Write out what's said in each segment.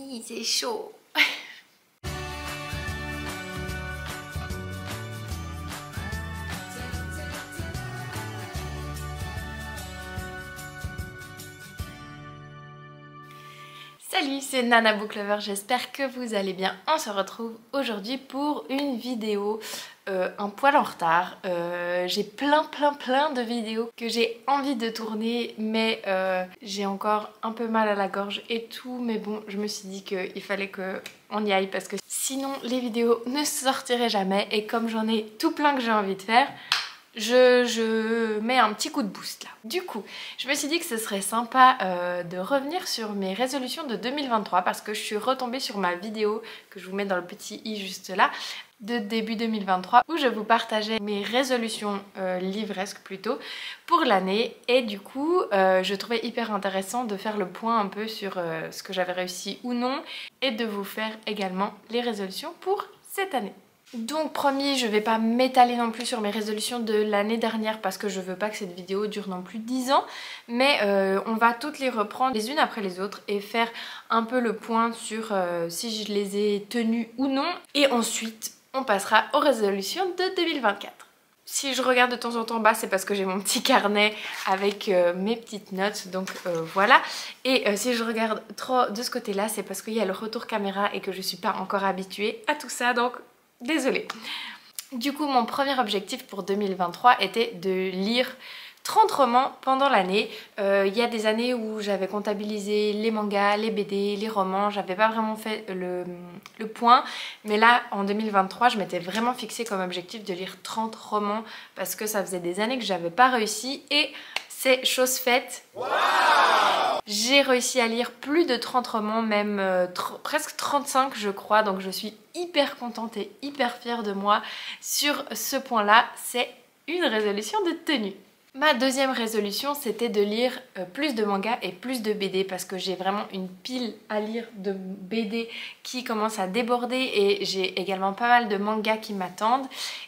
Oui, c'est chaud. Salut, c'est Nana Book Lover, j'espère que vous allez bien. On se retrouve aujourd'hui pour une vidéo un poil en retard. J'ai plein de vidéos que j'ai envie de tourner, mais j'ai encore un peu mal à la gorge et tout. Mais bon, je me suis dit qu'il fallait qu'on y aille parce que sinon les vidéos ne sortiraient jamais. Et comme j'en ai tout plein que j'ai envie de faire, je mets un petit coup de boost là. Du coup, je me suis dit que ce serait sympa de revenir sur mes résolutions de 2023 parce que je suis retombée sur ma vidéo que je vous mets dans le petit i juste là de début 2023 où je vous partageais mes résolutions livresques plutôt pour l'année et du coup je trouvais hyper intéressant de faire le point un peu sur ce que j'avais réussi ou non et de vous faire également les résolutions pour cette année. Donc promis, je vais pas m'étaler non plus sur mes résolutions de l'année dernière parce que je veux pas que cette vidéo dure non plus 10 ans, mais on va toutes les reprendre les unes après les autres et faire un peu le point sur si je les ai tenues ou non, et ensuite on passera aux résolutions de 2024. Si je regarde de temps en temps en bas, c'est parce que j'ai mon petit carnet avec mes petites notes, donc voilà. Et si je regarde trop de ce côté-là, c'est parce qu'il y a le retour caméra et que je suis pas encore habituée à tout ça, donc désolée. Du coup, mon premier objectif pour 2023 était de lire 30 romans pendant l'année. Il y a des années où j'avais comptabilisé les mangas, les BD, les romans, j'avais pas vraiment fait le point, mais là en 2023 je m'étais vraiment fixée comme objectif de lire 30 romans parce que ça faisait des années que j'avais pas réussi et c'est chose faite. Wow! J'ai réussi à lire plus de 30 romans, même presque 35 je crois, donc je suis hyper contente et hyper fière de moi sur ce point-là. C'est une résolution de tenue. Ma deuxième résolution, c'était de lire plus de mangas et plus de BD parce que j'ai vraiment une pile à lire de BD qui commence à déborder et j'ai également pas mal de mangas qui m'attendent.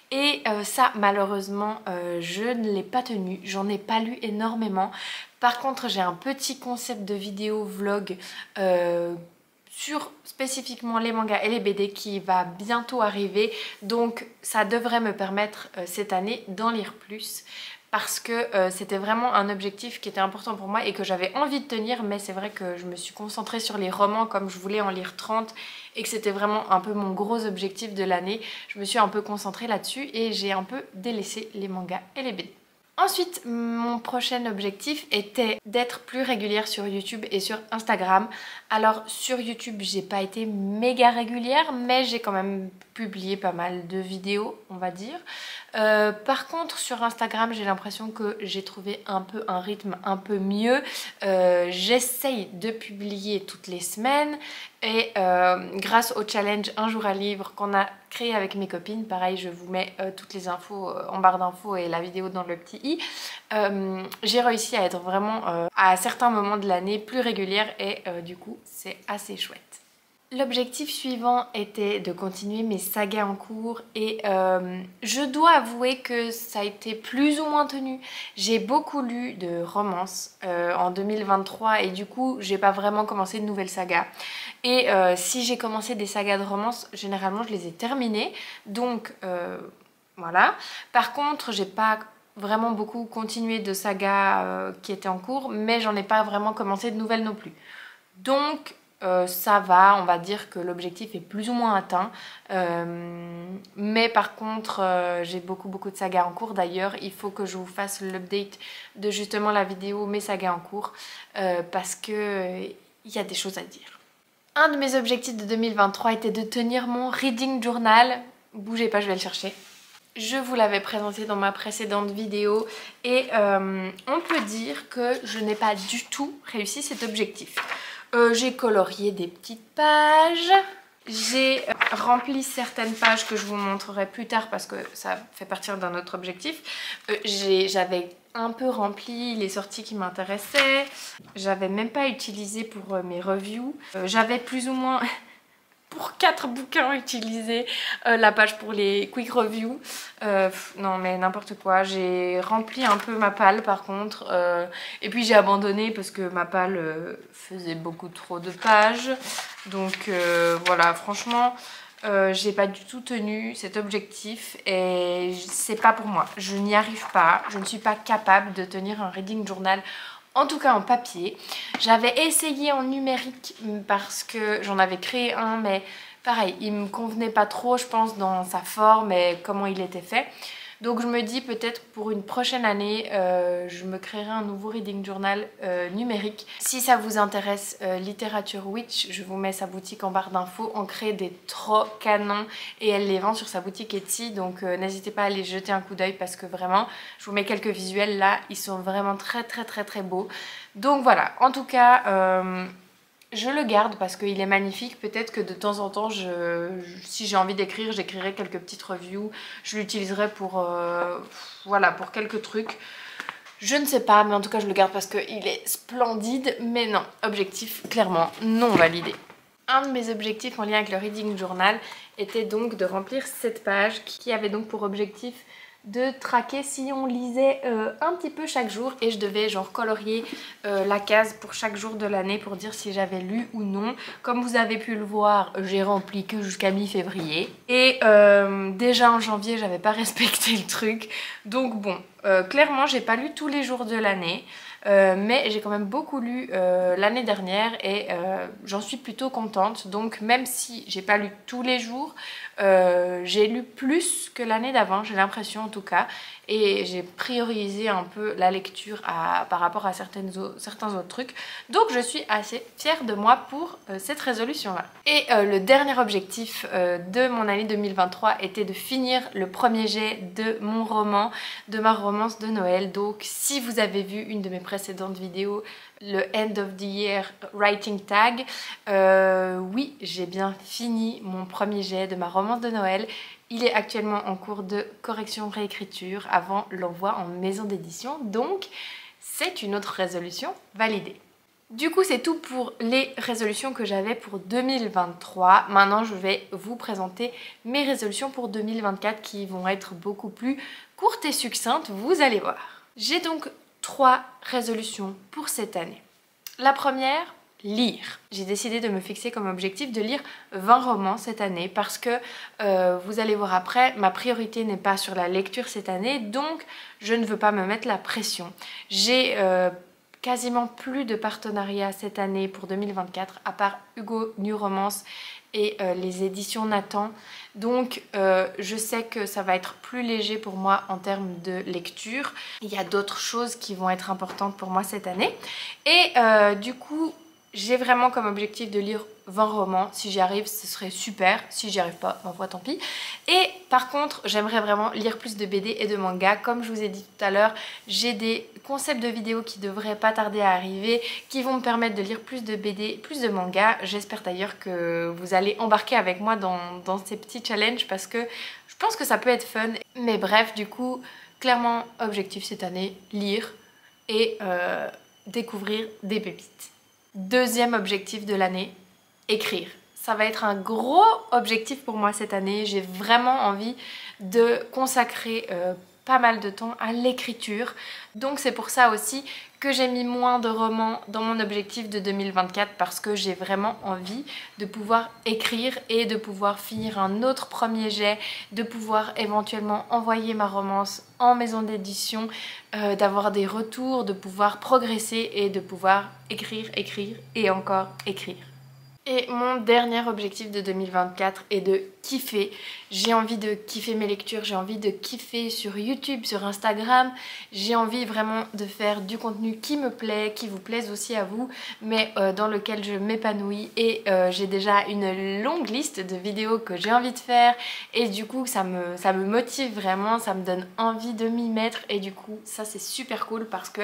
Et ça, malheureusement, je ne l'ai pas tenu, j'en ai pas lu énormément. Par contre, j'ai un petit concept de vidéo vlog sur spécifiquement les mangas et les BD qui va bientôt arriver. Donc ça devrait me permettre cette année d'en lire plus. Parce que c'était vraiment un objectif qui était important pour moi et que j'avais envie de tenir, mais c'est vrai que je me suis concentrée sur les romans comme je voulais en lire 30 et que c'était vraiment un peu mon gros objectif de l'année. Je me suis un peu concentrée là-dessus et j'ai un peu délaissé les mangas et les BD. Ensuite, mon prochain objectif était d'être plus régulière sur YouTube et sur Instagram. Alors sur YouTube, j'ai pas été méga régulière, mais j'ai quand même publié pas mal de vidéos, on va dire. Par contre, sur Instagram, j'ai l'impression que j'ai trouvé un peu un rythme un peu mieux. J'essaye de publier toutes les semaines et grâce au challenge Un jour à livre qu'on a créé avec mes copines, pareil, je vous mets toutes les infos en barre d'infos et la vidéo dans le petit i. J'ai réussi à être vraiment à certains moments de l'année plus régulière et du coup c'est assez chouette. L'objectif suivant était de continuer mes sagas en cours et je dois avouer que ça a été plus ou moins tenu. J'ai beaucoup lu de romances en 2023 et du coup j'ai pas vraiment commencé de nouvelles sagas. Et si j'ai commencé des sagas de romance, généralement je les ai terminées. Donc voilà. Par contre, j'ai pas vraiment beaucoup continué de sagas qui étaient en cours, mais j'en ai pas vraiment commencé de nouvelles non plus. Donc ça va, on va dire que l'objectif est plus ou moins atteint, mais par contre j'ai beaucoup de sagas en cours. D'ailleurs il faut que je vous fasse l'update de justement la vidéo mes sagas en cours parce que il y a des choses à dire. Un de mes objectifs de 2023 était de tenir mon reading journal. Bougez pas, je vais le chercher. Je vous l'avais présenté dans ma précédente vidéo et on peut dire que je n'ai pas du tout réussi cet objectif. J'ai colorié des petites pages, j'ai rempli certaines pages que je vous montrerai plus tard parce que ça fait partie d'un autre objectif. J'avais un peu rempli les sorties qui m'intéressaient, j'avais même pas utilisé pour mes reviews. J'avais plus ou moins... pour 4 bouquins utilisés, la page pour les quick reviews. Non mais n'importe quoi, j'ai rempli un peu ma palle par contre. Et puis j'ai abandonné parce que ma palle faisait beaucoup trop de pages. Donc voilà, franchement... j'ai pas du tout tenu cet objectif et c'est pas pour moi. Je n'y arrive pas, je ne suis pas capable de tenir un reading journal, en tout cas en papier. J'avais essayé en numérique parce que j'en avais créé un, mais pareil, il me convenait pas trop, je pense, dans sa forme et comment il était fait. Donc je me dis peut-être pour une prochaine année, je me créerai un nouveau reading journal numérique. Si ça vous intéresse, Littérature Witch, je vous mets sa boutique en barre d'infos. On crée des trop canons et elle les vend sur sa boutique Etsy. Donc n'hésitez pas à aller jeter un coup d'œil parce que vraiment, je vous mets quelques visuels là. Ils sont vraiment très beaux. Donc voilà, en tout cas... je le garde parce qu'il est magnifique. Peut-être que de temps en temps, si j'ai envie d'écrire, j'écrirai quelques petites reviews. Je l'utiliserai pour, voilà, pour quelques trucs. Je ne sais pas, mais en tout cas, je le garde parce qu'il est splendide. Mais non, objectif clairement non validé. Un de mes objectifs en lien avec le Reading Journal était donc de remplir cette page qui avait donc pour objectif de traquer si on lisait un petit peu chaque jour et je devais genre colorier la case pour chaque jour de l'année pour dire si j'avais lu ou non. Comme vous avez pu le voir, j'ai rempli que jusqu'à mi-février et déjà en janvier j'avais pas respecté le truc, donc bon, clairement j'ai pas lu tous les jours de l'année. Mais j'ai quand même beaucoup lu l'année dernière et j'en suis plutôt contente. Donc même si j'ai pas lu tous les jours, j'ai lu plus que l'année d'avant, j'ai l'impression en tout cas. Et j'ai priorisé un peu la lecture par rapport à certains autres trucs. Donc je suis assez fière de moi pour cette résolution-là. Et le dernier objectif de mon année 2023 était de finir le premier jet de mon roman, de ma romance de Noël. Donc si vous avez vu une de mes précédentes vidéos, le End of the Year Writing Tag, oui, j'ai bien fini mon premier jet de ma romance de Noël. Il est actuellement en cours de correction-réécriture avant l'envoi en maison d'édition, donc c'est une autre résolution validée. Du coup, c'est tout pour les résolutions que j'avais pour 2023. Maintenant, je vais vous présenter mes résolutions pour 2024 qui vont être beaucoup plus courtes et succinctes, vous allez voir. J'ai donc 3 résolutions pour cette année. La première, lire. J'ai décidé de me fixer comme objectif de lire 20 romans cette année parce que, vous allez voir après, ma priorité n'est pas sur la lecture cette année, donc je ne veux pas me mettre la pression. J'ai quasiment plus de partenariats cette année pour 2024, à part Hugo New Romance et les éditions Nathan. Donc je sais que ça va être plus léger pour moi en termes de lecture. Il y a d'autres choses qui vont être importantes pour moi cette année. Et du coup, j'ai vraiment comme objectif de lire 20 romans. Si j'y arrive, ce serait super. Si j'y arrive pas, ma foi, tant pis. Et par contre, j'aimerais vraiment lire plus de BD et de manga. Comme je vous ai dit tout à l'heure, j'ai des concepts de vidéos qui devraient pas tarder à arriver, qui vont me permettre de lire plus de BD, plus de manga. J'espère d'ailleurs que vous allez embarquer avec moi dans ces petits challenges parce que je pense que ça peut être fun. Mais bref, du coup, clairement, objectif cette année, lire et découvrir des pépites. Deuxième objectif de l'année, écrire. Ça va être un gros objectif pour moi cette année. J'ai vraiment envie de consacrer pas mal de temps à l'écriture. Donc c'est pour ça aussi que j'ai mis moins de romans dans mon objectif de 2024 parce que j'ai vraiment envie de pouvoir écrire et de pouvoir finir un autre premier jet, de pouvoir éventuellement envoyer ma romance en maison d'édition, d'avoir des retours, de pouvoir progresser et de pouvoir écrire et encore écrire. Et mon dernier objectif de 2024 est de kiffer. J'ai envie de kiffer mes lectures, j'ai envie de kiffer sur YouTube, sur Instagram. J'ai envie vraiment de faire du contenu qui me plaît, qui vous plaise aussi à vous, mais dans lequel je m'épanouis. Et j'ai déjà une longue liste de vidéos que j'ai envie de faire. Et du coup, ça me motive vraiment, ça me donne envie de m'y mettre. Et du coup, ça c'est super cool parce que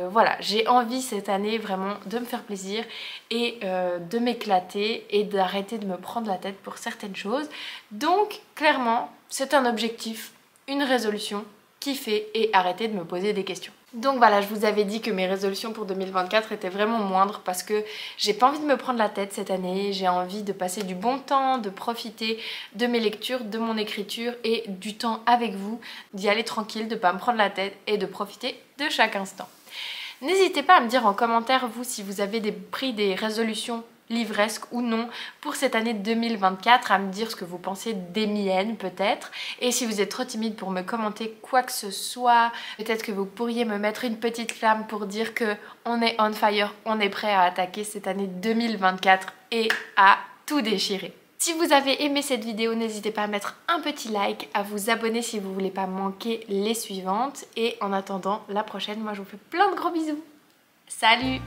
voilà, j'ai envie cette année vraiment de me faire plaisir et de m'éclater et d'arrêter de me prendre la tête pour certaines choses. Donc clairement c'est un objectif, une résolution, kiffer et arrêter de me poser des questions. Donc voilà, je vous avais dit que mes résolutions pour 2024 étaient vraiment moindres parce que j'ai pas envie de me prendre la tête cette année, j'ai envie de passer du bon temps, de profiter de mes lectures, de mon écriture et du temps avec vous, d'y aller tranquille, de pas me prendre la tête et de profiter de chaque instant. N'hésitez pas à me dire en commentaire vous si vous avez pris des résolutions livresque ou non pour cette année 2024, à me dire ce que vous pensez des miennes peut-être, et si vous êtes trop timide pour me commenter quoi que ce soit, peut-être que vous pourriez me mettre une petite flamme pour dire que on est on fire, on est prêt à attaquer cette année 2024 et à tout déchirer. Si vous avez aimé cette vidéo, n'hésitez pas à mettre un petit like, à vous abonner si vous voulez pas manquer les suivantes, et en attendant la prochaine, moi je vous fais plein de gros bisous. Salut!